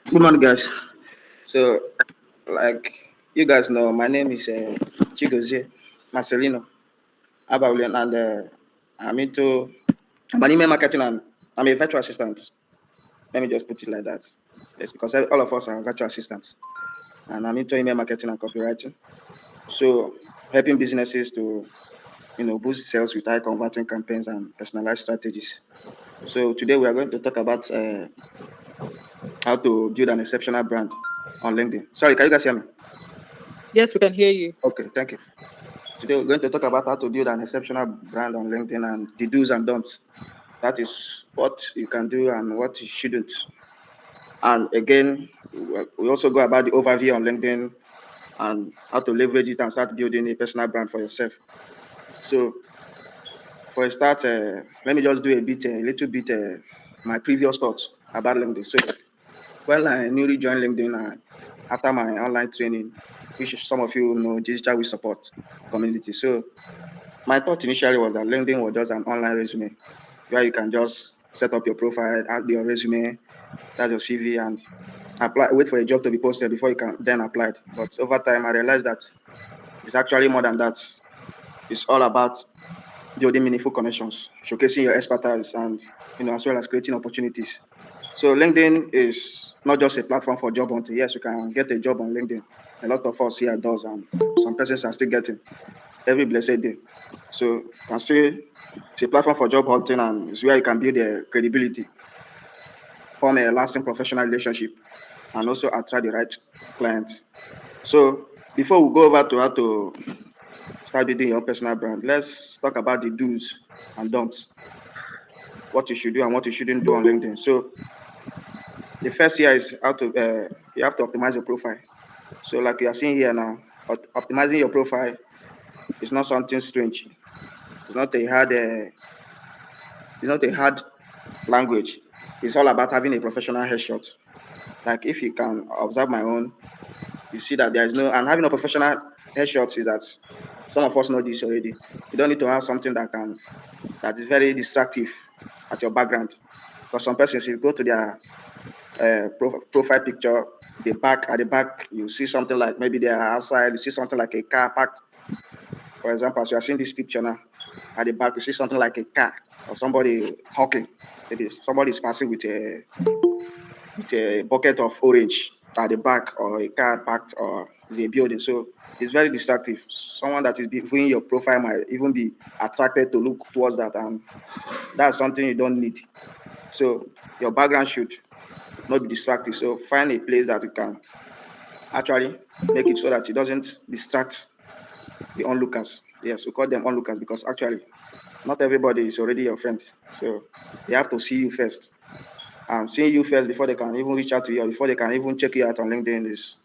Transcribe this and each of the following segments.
Good morning, guys. So, like you guys know, my name is Chigozie Marcelino Abaulian, and I'm into I'm an email marketing and I'm a virtual assistant. Let me just put it like that. Yes, because all of us are virtual assistants, and I'm into email marketing and copywriting. So, helping businesses to boost sales with high converting campaigns and personalized strategies. So, today we are going to talk about how to build an exceptional brand on LinkedIn. Sorry, can you guys hear me? Yes, we can hear you. Okay, thank you. Today we're going to talk about how to build an exceptional brand on LinkedIn and the do's and don'ts. That is what you can do and what you shouldn't. And again, we also go about the overview on LinkedIn and how to leverage it and start building a personal brand for yourself. So for a start, let me just do a little bit, my previous thoughts about LinkedIn. So when I newly joined LinkedIn after my online training, which some of you know, digital with support community. So my thought initially was that LinkedIn was just an online resume where you can just set up your profile, add your resume, that's your CV, and apply. Wait for a job to be posted before you can then apply. But over time, I realized that it's actually more than that. It's all about building meaningful connections, showcasing your expertise, and as well as creating opportunities. So LinkedIn is not just a platform for job hunting. Yes, you can get a job on LinkedIn. A lot of us here does, and some persons are still getting every blessed day. So you can say it's a platform for job hunting and it's where you can build a credibility, form a lasting professional relationship, and also attract the right clients. So before we go over to how to start building your personal brand, let's talk about the do's and don'ts, what you should do and what you shouldn't do on LinkedIn. So the first here is how to you have to optimize your profile. So like you are seeing here now, optimizing your profile is not something strange. It's not a hard language. It's all about having a professional headshot. Like if you can observe my own, you see that there is no and having a professional headshot is that some of us know this already. You don't need to have something that is very distractive at your background. Because some persons, if you go to their profile picture, at the back, you see something like maybe they are outside, you see something like a car parked. For example, as you are seeing this picture now, at the back, you see something like a car or somebody hawking. Maybe somebody is passing with a bucket of orange at the back or a car parked or is a building. So it's very distractive. Someone that is viewing your profile might even be attracted to look towards that, and that's something you don't need. So your background should not be distractive. So find a place that you can actually make it so that it doesn't distract the onlookers. Yes, we call them onlookers because actually not everybody is already your friend. So they have to see you first. Seeing you first before they can even reach out to you, or before they can even check you out on LinkedIn is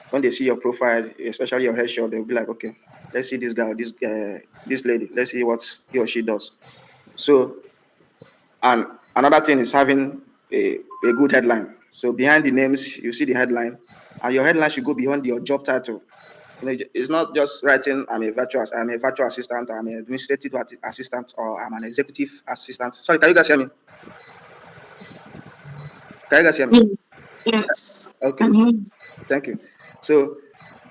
when they see your profile, especially your headshot, they'll be like, okay, let's see this guy, this lady, let's see what he or she does. So, and another thing is having a good headline. So behind the names, you see the headline, and your headline should go beyond your job title. It's not just writing I'm a virtual assistant, or I'm an administrative assistant, or I'm an executive assistant. Sorry, can you guys hear me? Can you guys hear me? Mm. Yes, Okay, can hear you. thank you. So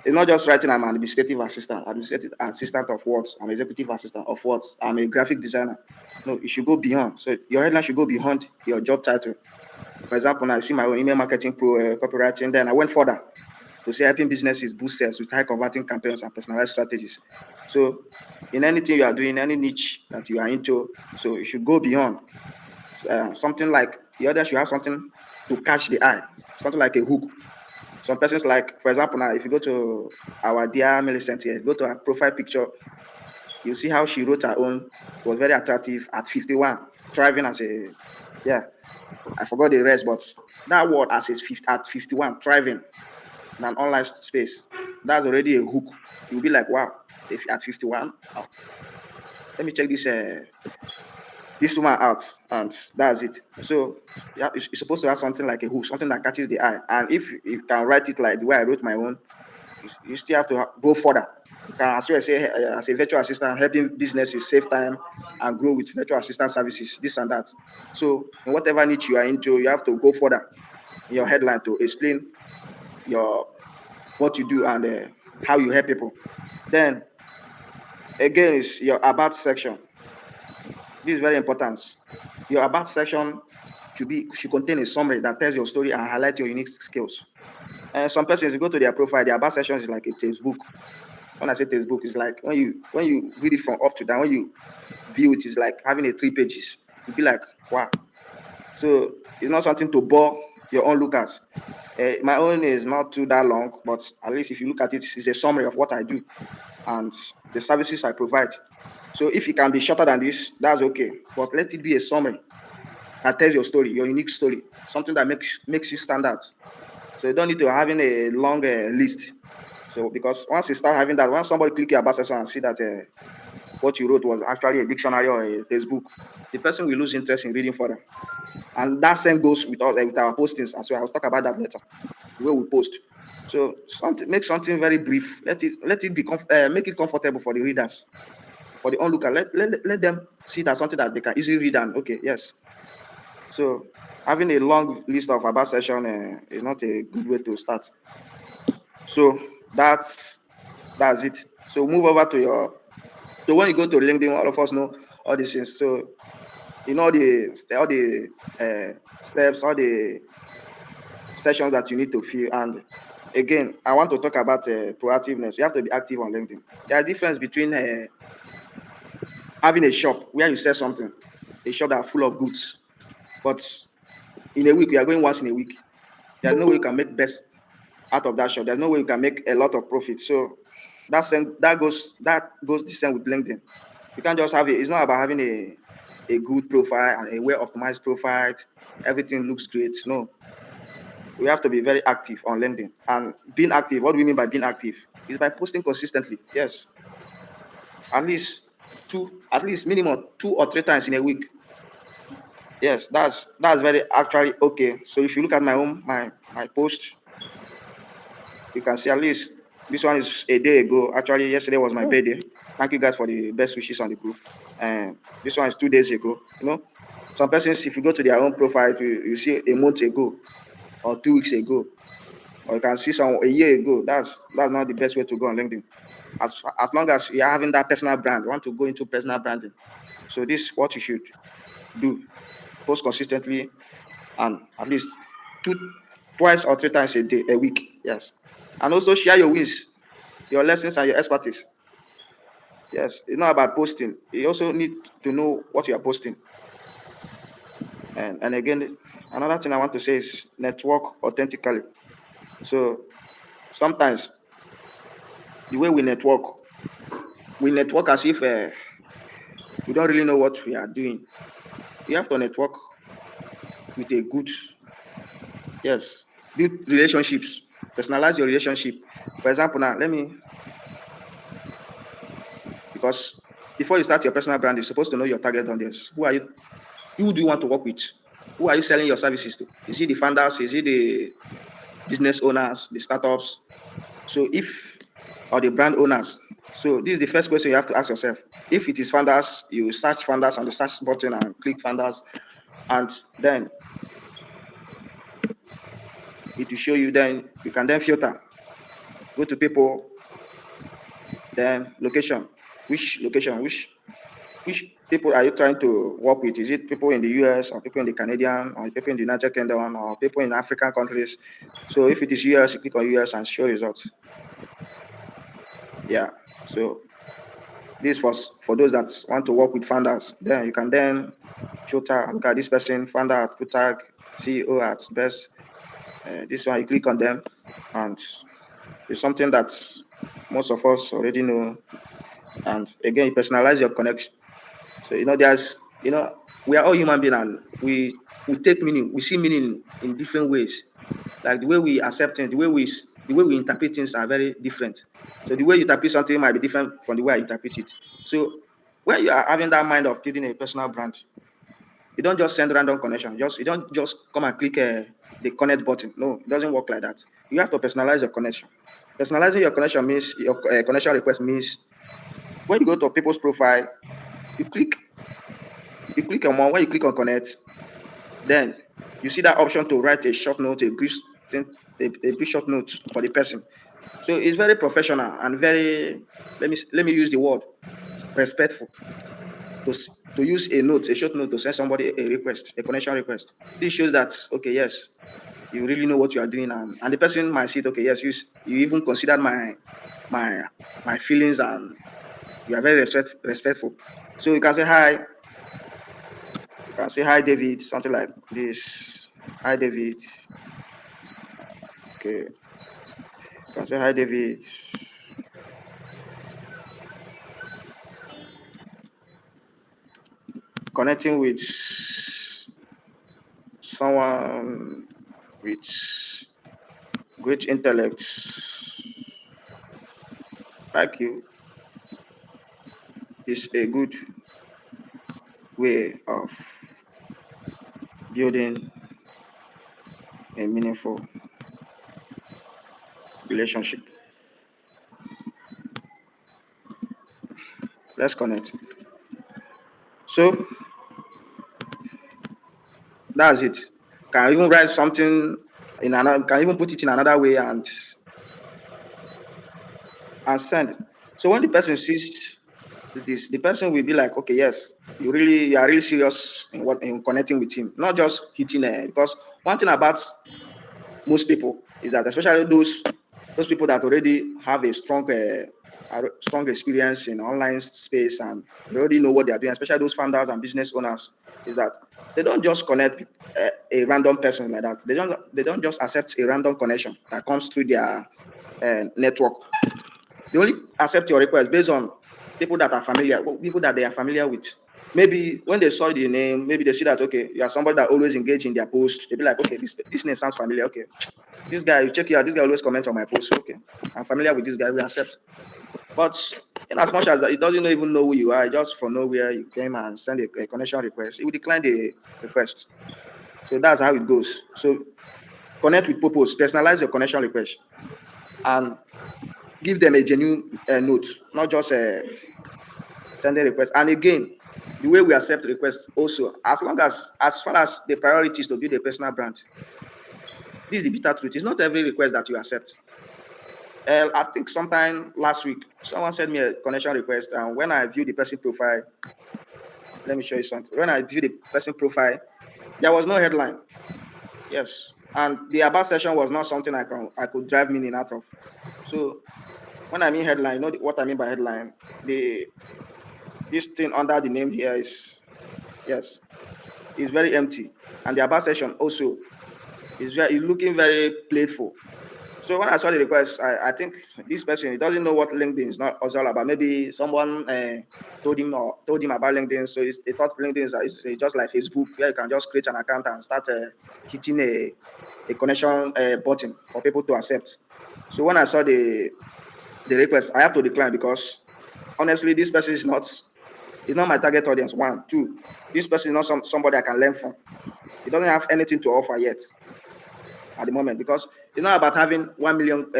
it's not just writing I'm an administrative assistant of what? I'm executive assistant of what? I'm a graphic designer. No, it should go beyond. So your headline should go beyond your job title. For example, now I see my own email marketing pro copywriting, then I went further to say helping businesses boost sales with high converting campaigns and personalized strategies. So in anything you are doing, any niche that you are into, so you should go beyond something like the other should have something to catch the eye, something like a hook. Some persons like, for example, now if you go to our dear Millicent here, go to her profile picture, you see how she wrote her own. It was very attractive at 51, thriving as a, yeah, I forgot the rest, but that word as a at 51, thriving in an online space, that's already a hook. You'll be like, wow, if at 51, oh, let me check this woman out, and that's it. So yeah, you're supposed to have something like a hook, something that catches the eye. And if you can write it like the way I wrote my own, you still have to go further. You can as well say as a virtual assistant, helping businesses save time and grow with virtual assistant services, this and that. So in whatever niche you are into, you have to go further. your headline to explain your what you do and how you help people. Then again is your about section. This is very important. Your about section should contain a summary that tells your story and highlight your unique skills. And some persons, you go to their profile, their about section is like a textbook. When I say textbook, it's like when you read it from up to down, when you view it, it's like having a 3 pages. You'll be like, wow. So it's not something to bore your own lookers. My own is not too that long, but at least if you look at it, it's a summary of what I do and the services I provide. So if it can be shorter than this, that's okay. But let it be a summary that tells your story, your unique story, something that makes you stand out. So you don't need to having a long list. So because once you start having that, once somebody click your section and see that what you wrote was actually a dictionary or a textbook, the person will lose interest in reading further. And that same goes with us with our postings as well. I'll talk about that later. The way we post. So make something very brief. Let it be make it comfortable for the readers, for the onlooker. Let them see it as something that they can easily read and okay, yes. So having a long list of about session is not a good way to start. So that's it. So move over to your. So when you go to LinkedIn, all of us know all these things. So you know all the steps, all the sessions that you need to fill. And again, I want to talk about proactiveness. You have to be active on LinkedIn. There's a difference between having a shop where you sell something, a shop that are full of goods, but in a week, you are going once in a week. There's no way you can make best out of that shop. There's no way you can make a lot of profit. So that goes the same with LinkedIn. You can't just have it. It's not about having a good profile and a well optimized profile. Everything looks great. No, we have to be very active on LinkedIn. And being active, what do we mean by being active? Is by posting consistently. Yes, at least at least minimum 2 or 3 times in a week. Yes, that's very actually okay. So if you look at my post, you can see at least this one is a day ago. Actually, yesterday was my birthday. Thank you guys for the best wishes on the group. And this one is 2 days ago. Some persons, if you go to their own profile, you see a month ago or 2 weeks ago, or you can see some a year ago. That's not the best way to go on LinkedIn. As long as you're having that personal brand, you want to go into personal branding. So this is what you should do. Post consistently and at least two, twice or 3 times a week. Yes. And also share your wins, your lessons, and your expertise. Yes. It's not about posting. You also need to know what you are posting. And again, another thing I want to say is network authentically. So sometimes the way we network as if we don't really know what we are doing. You have to network with a good, yes, build relationships, personalize your relationship. For example, now because before you start your personal brand, you're supposed to know your target audience. Who are you? Who do you want to work with? Who are you selling your services to? Is it the founders? Is it the business owners, the startups? So if or the brand owners. So this is the first question you have to ask yourself. If it is founders, you search founders on the search button and click founders, and then it will show you. Then you can then filter. Go to people, then location. Which location? Which people are you trying to work with? Is it people in the US or people in the Canadian or people in the United Kingdom or people in African countries? So if it is US, you click on US and show results. Yeah. So this for those that want to work with founders. Then you can then filter. Look at this person, founder at Putag, CEO at Best. This one you click on them, and it's something that most of us already know. And again, you personalize your connection. So we are all human beings, and we take meaning, we see meaning in different ways. Like the way we accept things, the way we interpret things are very different. So the way you interpret something might be different from the way I interpret it. So when you are having that mind of building a personal brand, you don't just send random connection. You don't just come and click the connect button. No, it doesn't work like that. You have to personalize your connection. Personalizing your connection means your connection request means when you go to people's profile, you click you click on one. When you click on connect, then You see that option to write a short note, a brief short note for the person. So it's very professional and very, let me use the word, respectful, to use a note, a short note, to send somebody a request, a connection request. This shows that, okay, yes, you really know what you are doing, and the person might see it, okay, yes, you even considered my my feelings, and you are very respectful. So you can say hi, David, something like this. Hi David. Okay. You can say hi David. Connecting with someone with great intellect like you is a good way of building a meaningful relationship. Let's connect. So that's it. Can even write something in another, can even put it in another way, and send. So when the person sees this, the person will be like, okay, yes, you are really serious in connecting with him, not just hitting because one thing about most people is that, especially those people that already have a strong experience in online space, and they already know what they are doing, especially those founders and business owners, is that they don't just connect a random person like that. They don't just accept a random connection that comes through their network. They only accept your request based on people that they are familiar with. Maybe when they saw the name, maybe they see that, okay, you are somebody that always engage in their post. They'll be like, okay, this name sounds familiar. Okay, this guy, you check it out. This guy always comments on my post. Okay, I'm familiar with this guy. We accept. But in as much as that, it doesn't even know who you are, just from nowhere you came and send a connection request, it will decline the request. So that's how it goes. So connect with purpose, personalize your connection request, and give them a genuine note, not just sending requests. And again, the way we accept requests also, as far as the priority is to build a personal brand, this is the bitter truth. It's not every request that you accept. I think sometime last week, someone sent me a connection request, and when I view the person profile, let me show you something. When I view the person profile, there was no headline. Yes, and the about session was not something I could drive meaning out of. So when I mean headline, you know what I mean by headline. The This thing under the name here is, yes, is very empty, and the about section also is looking very playful. So when I saw the request, I think this person, he doesn't know what LinkedIn is not also all about. Maybe someone told him about LinkedIn, so he thought LinkedIn is just like Facebook, where you can just create an account and start hitting a connection button for people to accept. So when I saw the request, I have to decline, because honestly, this person is not my target audience. One, two, this person is not somebody I can learn from. He doesn't have anything to offer yet at the moment, because it's not about having 1 million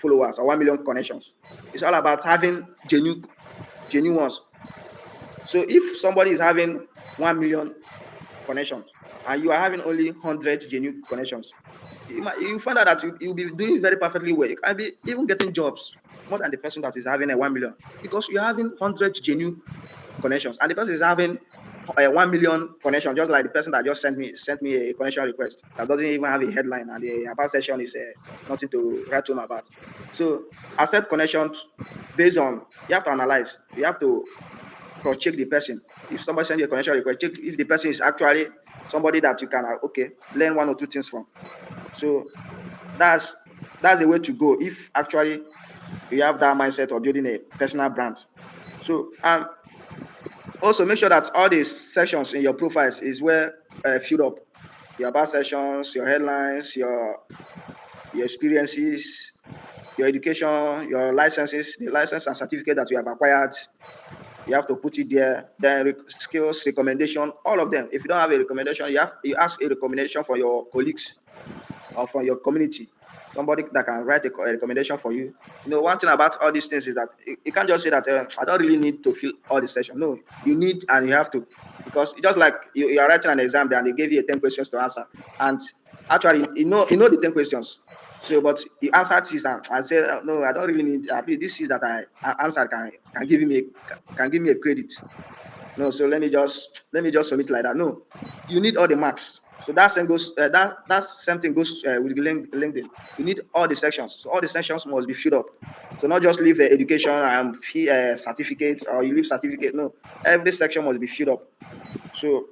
followers or 1 million connections. It's all about having genuine ones. So if somebody is having 1 million connections and you are having only 100 genuine connections, you find out that you'll be doing very perfectly well. You can be even getting jobs more than the person that is having a 1 million, because you're having 100 genuine connections, and the person is having a 1 million connection, just like the person that just sent me a connection request that doesn't even have a headline, and the about session is nothing to write home about. So accept connections based on, you have to analyze, you have to cross check the person. If somebody sends you a connection request, check if the person is actually somebody that you can okay, learn one or two things from. So that's that's the way to go if actually you have that mindset of building a personal brand. So also make sure that all these sections in your profiles is well filled up. Your about sessions, your headlines, your experiences, your education, your licenses, the license and certificate that you have acquired. You have to put it there. Then skills, recommendation, all of them. If you don't have a recommendation, you ask a recommendation for your colleagues or from your community. Somebody that can write a recommendation for you. You know, one thing about all these things is that you can't just say that I don't really need to fill all the session. No, you need and you have to. because it's just like you are writing an exam there and they gave you 10 questions to answer. And actually, you know the 10 questions. So, but you answered six and say, "Oh, no, I don't really need, I feel this is that I answered can give me can give me a credit. No, so let me just submit like that. No, you need all the marks. So that same goes that same thing goes with the LinkedIn. You need all the sections. So all the sections must be filled up. So not just leave education and certificates, or you leave certificate. No, every section must be filled up. So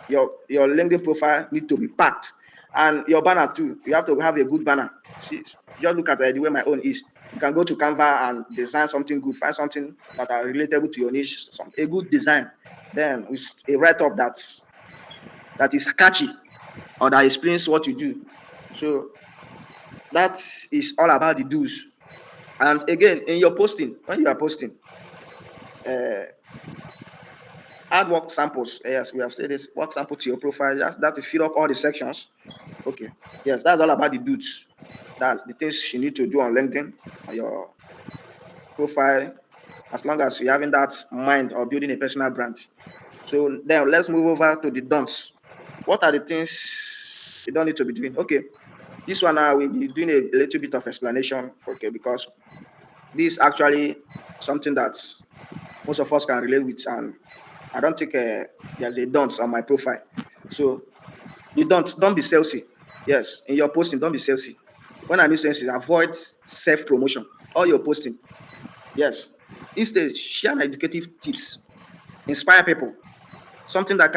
your LinkedIn profile need to be packed, and your banner too. You have to have a good banner. See, just look at the way my own is. You can go to Canva and design something good. Find something that are relatable to your niche. A good design. Then with a write up that is catchy or that explains what you do. So that is all about the do's. And again, in your posting, when you are posting, uh, add work samples. Yes, we have said this. Work sample to your profile. That is fill up all the sections. Okay. Yes, that's all about the dudes. That's the things you need to do on LinkedIn, on your profile, as long as you're having that mind of building a personal brand. So then let's move over to the don'ts. What are the things you don't need to be doing? Okay. This one I will be doing a little bit of explanation. Okay, because this is actually something that most of us can relate with, and I don't think there's a don't on my profile. So you don't be salesy. Yes, in your posting, don't be salesy. When I mean salesy, avoid self promotion. All your posting, yes. Instead, share educative tips, inspire people, something that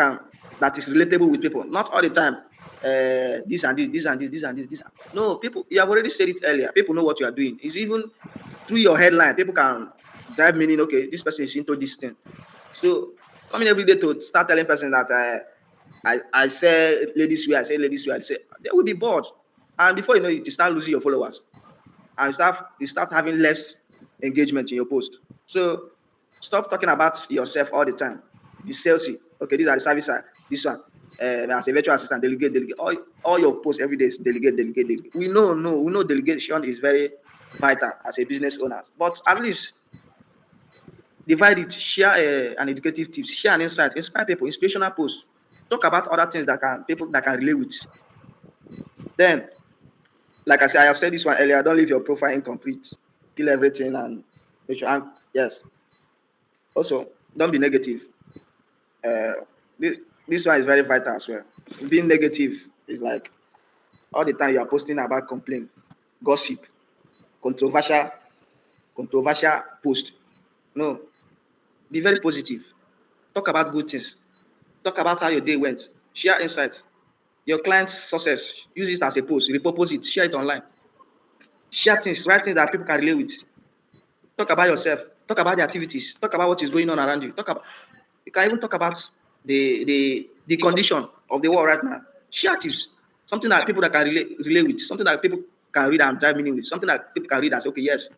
is relatable with people. Not all the time. This and this, this and this, this and this, this. No, people. You have already said it earlier. People know what you are doing. It's even through your headline. People can drive meaning. Okay, this person is into this thing. So coming every day to start telling person that I say ladies wear, I say ladies wear, I say they will be bored, and before you know it, you start losing your followers, and you start having less engagement in your post. So stop talking about yourself all the time. Be salesy. Okay, these are the service side. This one, as a virtual assistant, delegate, delegate. All your posts every day is delegate, delegate, delegate. We know delegation is very vital as a business owner, but at least divide it, share an educative tips, share an insight, inspire people, inspirational posts. Talk about other things that can people that can relate with. Then, like I said, I have said this one earlier. Don't leave your profile incomplete. Fill everything and make sure. And yes, also don't be negative. This one is very vital as well. Being negative is like all the time you are posting about complaint, gossip, controversial, controversial post. No, be very positive. Talk about good things. Talk about how your day went. Share insights. Your client's success. Use it as a post. Repurpose it. Share it online. Share things. Write things that people can relate with. Talk about yourself. Talk about the activities. Talk about what is going on around you. Talk about. You can even talk about the condition of the world right now. Share tips. Something that people that can relate with. Something that people can read and drive meaning with. Something that people can read and say, okay, yes.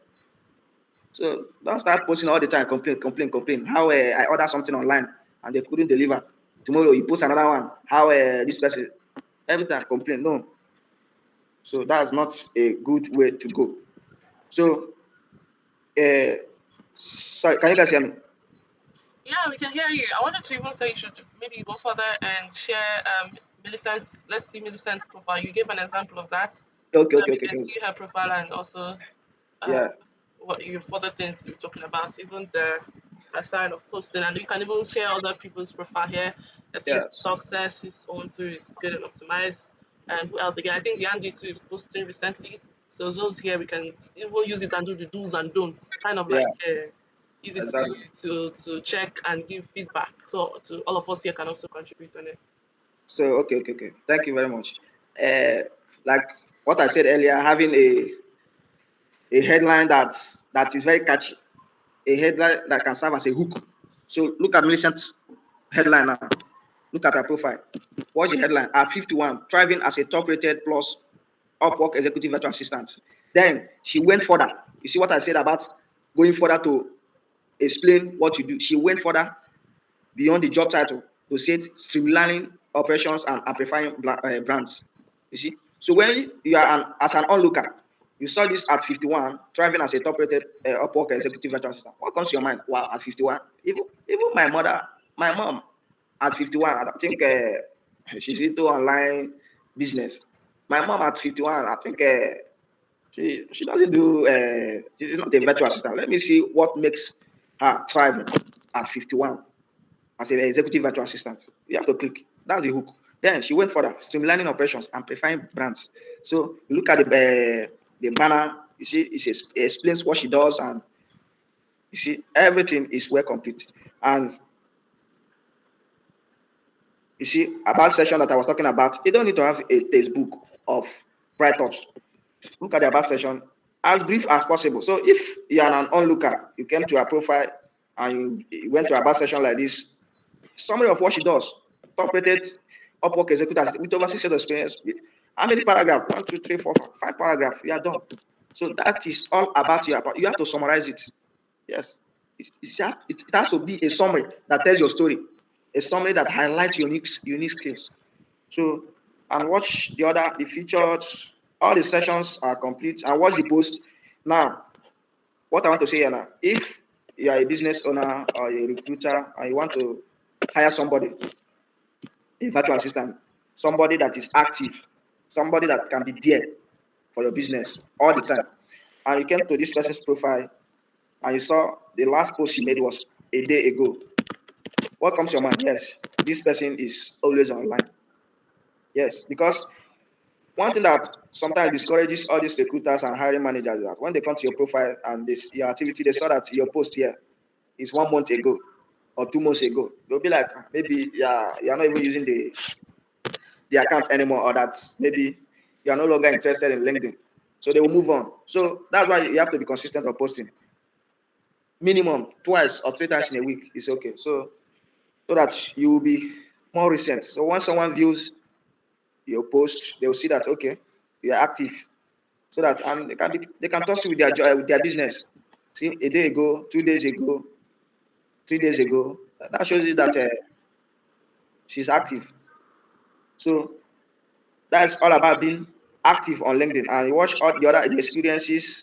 So don't start posting all the time. Complain, complain, complain. How I ordered something online and they couldn't deliver. Tomorrow you post another one. How this person every time complain. No. So that's not a good way to go. So, uh, sorry, can you guys hear me? Yeah, we can hear you. I wanted to even say you should maybe go further and share Millicent's, let's see Millicent's profile. You gave an example of that. Okay, So okay, we okay, can okay. see her profile and also uh, Yeah, what you further things you're talking about, even the side of posting. And you can even share other people's profile here. I see his yes, success, his own too is good and optimized. And who else again? I think Yandy too is posting recently. So those here we can even use it and do the do's and don'ts, kind of yeah, like use it to exactly. check and give feedback. So to all of us here can also contribute on it. So, okay, okay, okay. Thank you very much. Uh, like what I said earlier, having a headline that is very catchy, a headline that can serve as a hook. So look at Millicent's headline now. Look at her profile. What's the headline? At 51, thriving as a top-rated plus Upwork executive virtual assistant. Then she went further. You see what I said about going further to explain what you do. She went further beyond the job title to say streamlining operations and amplifying brands. You see, so when you are as an onlooker, you saw this at 51, thriving as a top-rated Upwork executive virtual assistant. What comes to your mind? Wow, at 51, even my mother, my mom. at 51. I don't think she's into online business. My mom at 51, I think she doesn't do. She's not a virtual assistant. Let me see what makes her thriving at 51 as an executive virtual assistant. You have to click. That's the hook. Then she went further, streamlining operations, amplifying brands. So you look at the banner. You see, it explains what she does, and you see everything is well complete. And you see about session that I was talking about, you don't need to have a textbook of write-ups. Look at the about session as brief as possible. So if you are an onlooker, you came to a profile and you went to a about session like this, summary of what she does, top rated Upwork executive with over 6 years of experience. How many paragraphs? One, two, three, four, five paragraphs. You are done. So that is all about you. You have to summarize it. Yes. It has to be a summary that tells your story, a summary that highlights your unique skills. So, and watch the features, all the sessions are complete, and watch the post. Now, what I want to say here now, if you are a business owner or a recruiter and you want to hire somebody, a virtual assistant, somebody that is active, somebody that can be there for your business all the time, and you came to this person's profile and you saw the last post she made was a day ago, what comes to your mind? Yes, this person is always online. Yes, because one thing that sometimes discourages all these recruiters and hiring managers is that when they come to your profile and this your activity, they saw that your post here is 1 month ago or 2 months ago. They'll be like, "Ah, maybe yeah, you're not even using the account anymore, or that maybe you are no longer interested in LinkedIn." So they will move on. So that's why you have to be consistent on posting. Minimum twice or three times in a week is okay. So that you will be more recent. So once someone views your post, they will see that okay, you are active. So that and they can trust you with with their business. See, a day ago, 2 days ago, 3 days ago, that shows you that she's active. So that's all about being active on LinkedIn. And you watch all the experiences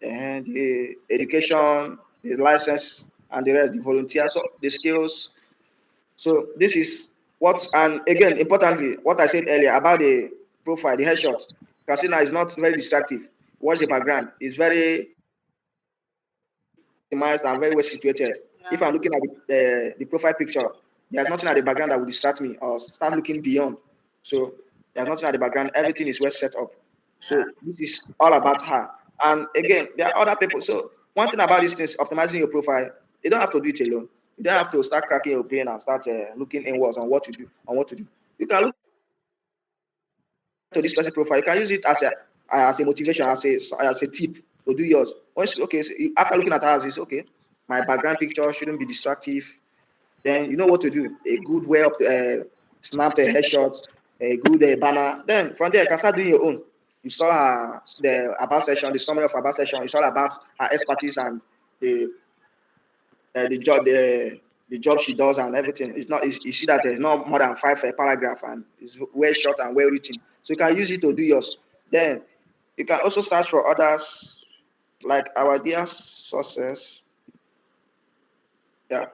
and the education, the license, and the rest, the volunteer, so the skills. So this is what, and again, importantly, what I said earlier about the profile, the headshot. You can see now it's not very distractive. Watch the background; it's very optimized and very well situated. If Yeah. I'm looking at the profile picture, there's nothing at the background that will distract me or start looking beyond. So there's nothing at the background. Everything is well set up. Yeah. So this is all about her. And again, there are other people. So one thing about these things, optimizing your profile, you don't have to do it alone. You don't have to start cracking your brain and start looking inwards on what to do. You can look to this person profile. You can use it as a motivation, as a tip to do yours. Once okay, so after looking at ours, it's okay. My background picture shouldn't be distractive. Then you know what to do. A good way of snap a headshot, a good banner. Then from there, you can start doing your own. You saw the about session, the summary of about session. It's all about her expertise and the the job the job she does and everything. It's not you see that there's not more than five paragraph and it's well short and well written. So you can use it to do yours. Then you can also search for others like our dear sources. Yeah,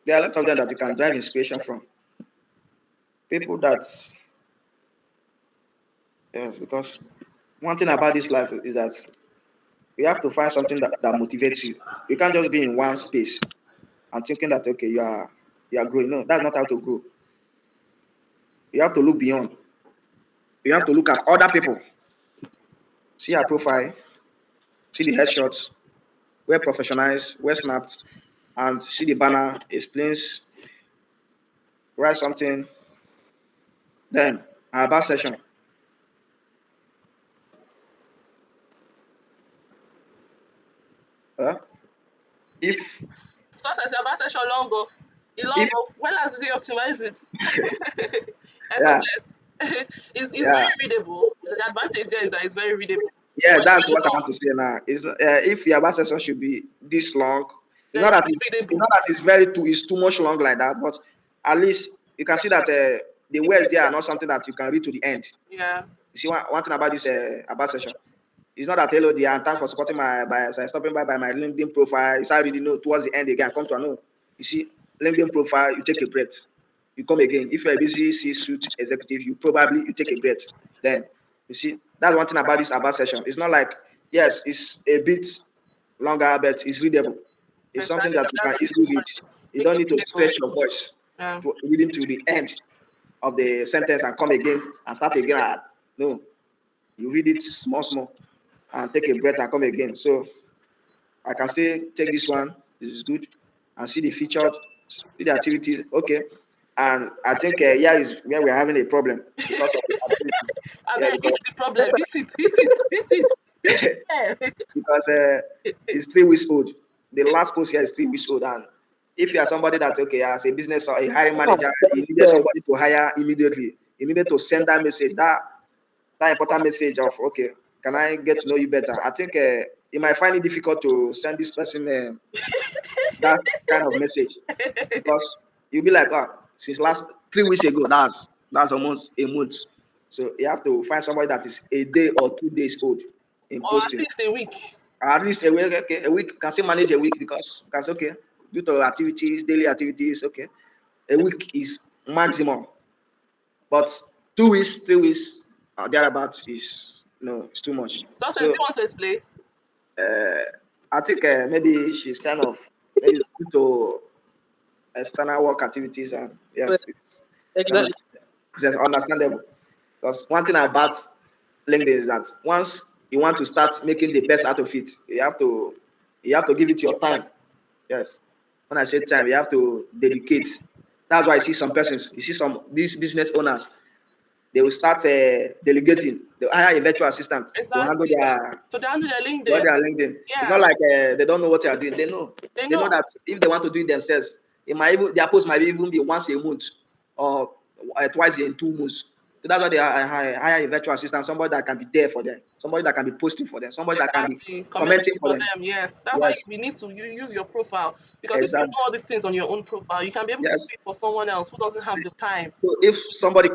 there are a lot of them that you can drive inspiration from. People that yes, because one thing about this life is that you have to find something that motivates you. You can't just be in one space and thinking that okay, you are growing. No, that's not how to grow. You have to look beyond. You have to look at other people, see her profile, see the headshots, well professionalized, well snapped, and see the banner, explains, write something, then her about session. Uh, if Success your advantage session long go. E long if go. When last did you optimize it? yeah, SSS. It's very yeah, readable. The advantage there is that it's very readable. yeah, But it's that's really what I long. want to say now. Is if your about session should be this long, Then it's still it's readable. not that it's too much long like that, but at least you can see that the words there are not something that you can read to the end. Yeah. You see one thing about this about session. It's not that hello dear and thanks for supporting my by stopping by my LinkedIn profile. It's already know towards the end again. Come to a no. You see, LinkedIn profile, you take a breath. You come again. If you're a busy C-suite executive, you take a breath. Then you see that's one thing about this about session. It's not like yes, it's a bit longer, but it's readable. It's something Exactly. that you can That's the easily read. point. You Make don't it need to readable. stretch your voice Yeah. to reading to the end of the sentence and come again and start again. No, you read it small, small, and take a breath and come again. So I can say take this one. This is good, and see the featured, see the activities. Okay, and I think here is where we're having a problem because of the activities. I Yeah, mean, because it's the problem. Hit it, hit it, hit it. Yeah. because it's 3 weeks old. The last post here is 3 weeks old, and if you are somebody that's okay as a business or a hiring manager, you needed somebody to hire immediately. You needed to send that message, that important message of okay, can I get to know you better? I think you might find it difficult to send this person that kind of message because you'll be like, oh, since last 3 weeks ago, that's almost a month. So you have to find somebody that is a day or 2 days old in Or at posting. least a week. At least a week, okay, a week can still manage a week because okay, due to activities, daily activities, okay, a week is maximum. But 2 weeks, 3 weeks, thereabout is no, it's too much. So, do So you want to explain? I think maybe she's kind of maybe due to external work activities, and yes, it's, Exactly. it's understandable. Because one thing about LinkedIn is that once you want to start making the best out of it, you have to give it your time. Yes. When I say time, you have to dedicate. That's why I see some persons, you see some these business owners, they will start delegating. They hire a virtual assistant to handle Exactly. So they handle their what LinkedIn. they are LinkedIn. It's Yeah. not like they don't know what they are doing. They know. They They know. know that if they want to do it themselves, it might even their post might even be once a month or twice in 2 months. So that's why they hire a virtual assistant, somebody that can be there for them, somebody that can be posting for them, somebody that can be Exactly. commenting Commenting for for them. them, yes. That's why Yes, we need to use your profile. Because if you exactly. do all these things on your own profile, you can be able to do Yes. it for someone else who doesn't have the time. So if somebody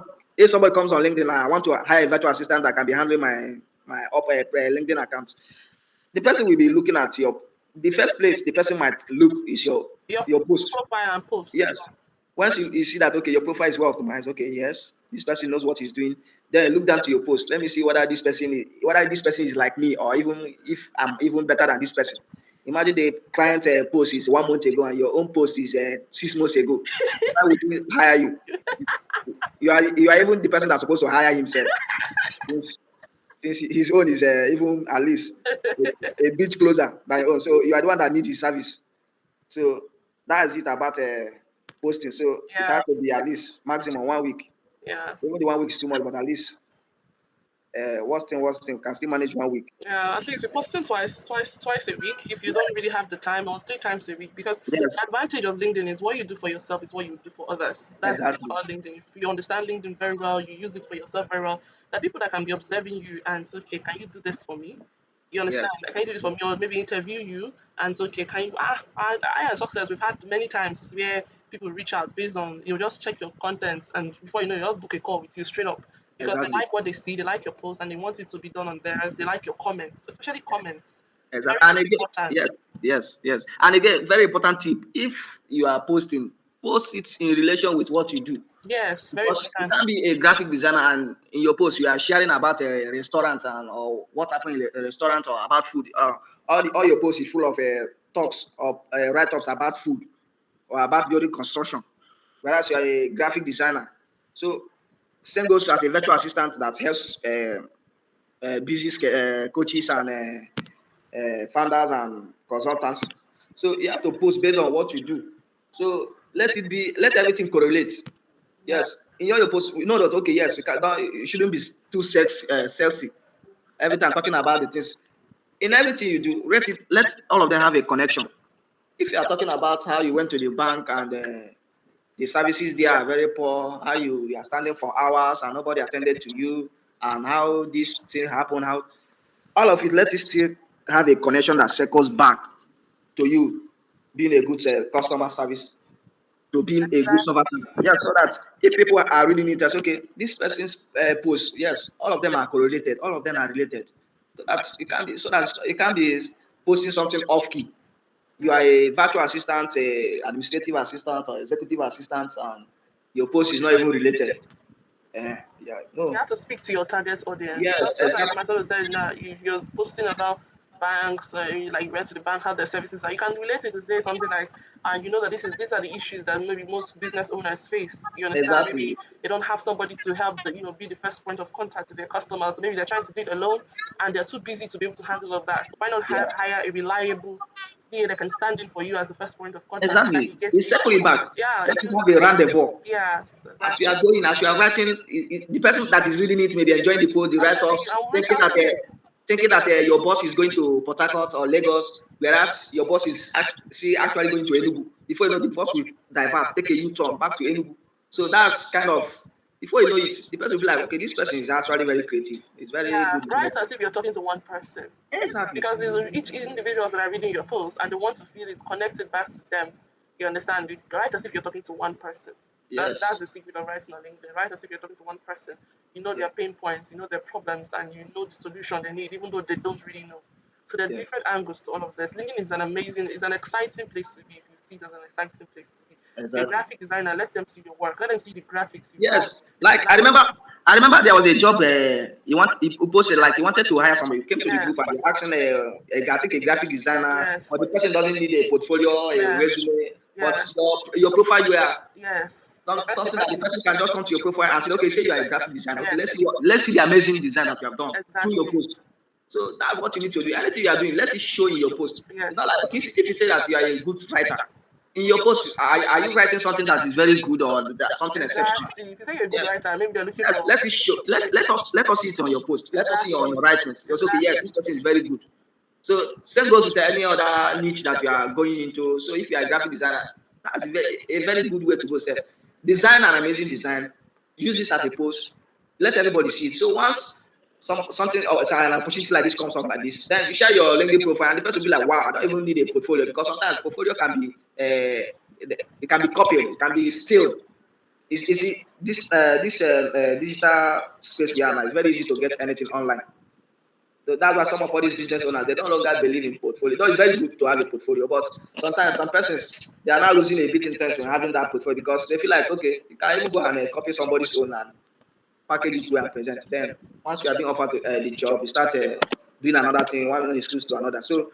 comes on LinkedIn, I want to hire a virtual assistant that can be handling my LinkedIn account. The person will be looking at your the first place the person might look is Your your post. profile and post. Yes. Once you see that okay, your profile is well optimized, okay, yes, this person knows what he's doing. Then look down to your post. Let me see whether this person is like me or even if I'm even better than this person. Imagine the client post is 1 month ago and your own post is 6 months ago. Why would we hire you? You are even the person that's supposed to hire himself. Since, since his own is even at least a bit closer than your own. So you are the one that needs his service. So that is it about posting. So it Yeah, has to be at least maximum 1 week. yeah. Even the 1 week is too much, but at least worst thing, can still manage 1 week. Yeah, at least we're posting twice a week if you don't really have the time, or 3 times a week. Because Yes, the advantage of LinkedIn is what you do for yourself is what you do for others. That's the thing exactly, about LinkedIn. If you understand LinkedIn very well, you use it for yourself very well. There are people that can be observing you and say, okay, can you do this for me? You understand? yes, Like, can you do this for me? Or maybe interview you and say, okay, can you I and success we've had many times where people reach out based on you just check your content and before you know you just book a call with you straight up because they exactly, like what they see, they like your post and they want it to be done on theirs, they like your comments, especially comments. Very, exactly. And very again, important. yes. And again, very important tip: if you are posting, post it in relation with what you do. Yes, very Because you important. can't be a graphic designer and in your post you are sharing about a restaurant or what happened in a restaurant or about food. All your posts is full of talks or write-ups about food or about building construction. Whereas you are a graphic designer, so same goes as a virtual assistant that helps busy coaches and founders and consultants. So you have to post based on what you do. So let everything correlate. Yeah. Yes, in your post, we know that okay, yes, you shouldn't be too salesy. Every time talking about the things, in everything you do, let all of them have a connection. If you are talking about how you went to the bank and the services there are very poor, how you are standing for hours and nobody attended to you, and how this thing happened, how all of it, let it still have a connection that circles back to you being a good customer service, to being a good servant. Yeah, so that if people are reading it, that's okay. This person's post, yes, all of them are correlated, all of them are related. So that it can be posting something off key. you are a virtual assistant, a administrative assistant, or executive assistant, and your post is not even related. Yeah, You no. have to speak to your target audience. Yes, Just like exactly. myself said now, if you're posting about banks, like you went to the bank, how their services are, you can relate it to say something like, and you know that these are the issues that maybe most business owners face. You understand? Maybe Exactly. they don't have somebody to help the, be the first point of contact to their customers. Maybe they're trying to do it alone and they're too busy to be able to handle all of that. So why not Yeah. hire a reliable PA that can stand in for you as the first point of contact so that Exactly. he gets You you circle it back. focused? Yeah, Let it us is. have a rendezvous. Yes, As you exactly. are going, as you are writing, the person that is reading it may be enjoying the post, the write-ups, I will reach thinking out that to you. your boss is going to Port Harcourt or Lagos, whereas your boss is actually going to Enugu. Before you know, the boss will divert, take a U-turn back to Enugu. So that's kind of, before you know it, the person will be like, okay, this person is actually very creative. It's very Yeah, good with write message. as if you're talking to one person. Exactly. Because it's each individuals that are reading your post and they want to feel it's connected back to them. You understand? You write as if you're talking to one person. That's Yes. the secret of writing on LinkedIn. Write as if you're talking to one person. You know Yeah. their pain points, you know their problems, and you know the solution they need, even though they don't really know. So there are Yeah. different angles to all of this. LinkedIn is an exciting place to be if you see it as an exciting place to be. If you're a Exactly. graphic designer, let them see your work. Let them see the graphics you've done, Yes, the like designs. I remember there was a job he posted like he wanted to hire somebody. He came to the group and Yes. he asked I think a graphic designer, Yes. but the person doesn't need a portfolio, a Yeah. resume, but Yeah. your profile you are Yes. The something that the person. person can just come to your profile and say, okay, say you are a graphic designer. Okay, Yes. let's see the amazing design that you have done through your Exactly. post. So that's what you need to do. Anything you are doing, let it show in your post. It's not like Yes. okay, if you say that you are a good writer, in your post, are you writing something that is very good or something exceptional? Exactly. If you say you're a good Yes. writer, maybe they're looking Yes, for. let it show. Let us see it on your post. Let us see Exactly. on your writings. It's okay. Yes, this Exactly. person is very good. So same goes with any other niche that you are going into. So if you are a graphic designer, that's a very good way to go. Sir, design an amazing design. Use this as a post. Let everybody see it. So once something or an opportunity like this comes up like this, then you share your LinkedIn profile, and the person will be like, "Wow, I don't even need a portfolio because sometimes portfolio can be it can be copied, it can be stealed. Is it this digital space we are now? It's very easy to get anything online. So that's why some of all these business owners they no longer believe in portfolio. Though it's very good to have a portfolio, but sometimes some persons they are now losing a bit interest in having that portfolio because they feel like okay, you can even go and copy somebody's own and package it well and present. Then once you are being offered the job, you start doing another thing, one excuse to another. So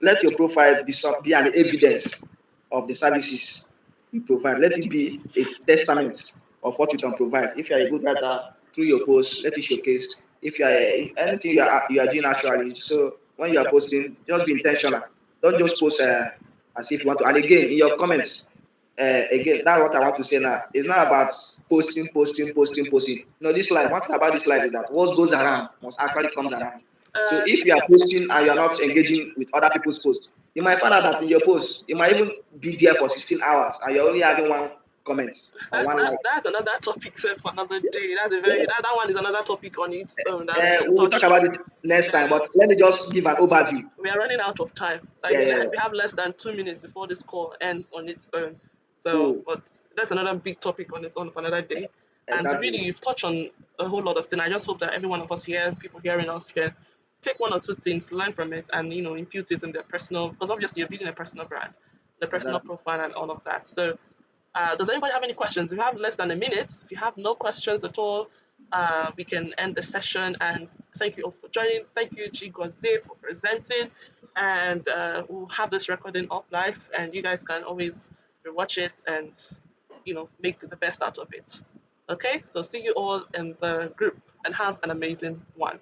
let your profile be an evidence of the services you provide. Let it be a testament of what you can provide. If you are a good writer, through your post, let it showcase. If you are anything you are doing actually, so when you are posting, just be intentional. Don't just post as if you want to. And again, in your comments, again, that's what I want to say now. It's not about posting. No, this life. One thing about this life is that what goes around must actually comes around. So if you are posting and you are not engaging with other people's posts, you might find out that in your post, you might even be there for 16 hours and you're only having one comment or That's one like. that's another topic sir, for another Yeah. day. That's a very Yeah. that one is another topic on its own that we can We will touch talk on. about it next time, but let me just give an overview. We are running out of time. Like Yeah, yeah, we yeah. have less than 2 minutes before this call ends on its own. So, Cool. but that's another big topic on its own for another day. And really, Exactly. you've touched on a whole lot of things. I just hope that every one of us here, people hearing us, can take one or two things, learn from it, and impute it in their personal. Because obviously, you're building a personal brand, the personal Exactly. profile, and all of that. So, does anybody have any questions? We have less than a minute. If you have no questions at all, we can end the session. And thank you all for joining. Thank you, Chigozie, for presenting. And we'll have this recording up live, and you guys can always rewatch it and make the best out of it. Okay, so see you all in the group and have an amazing one.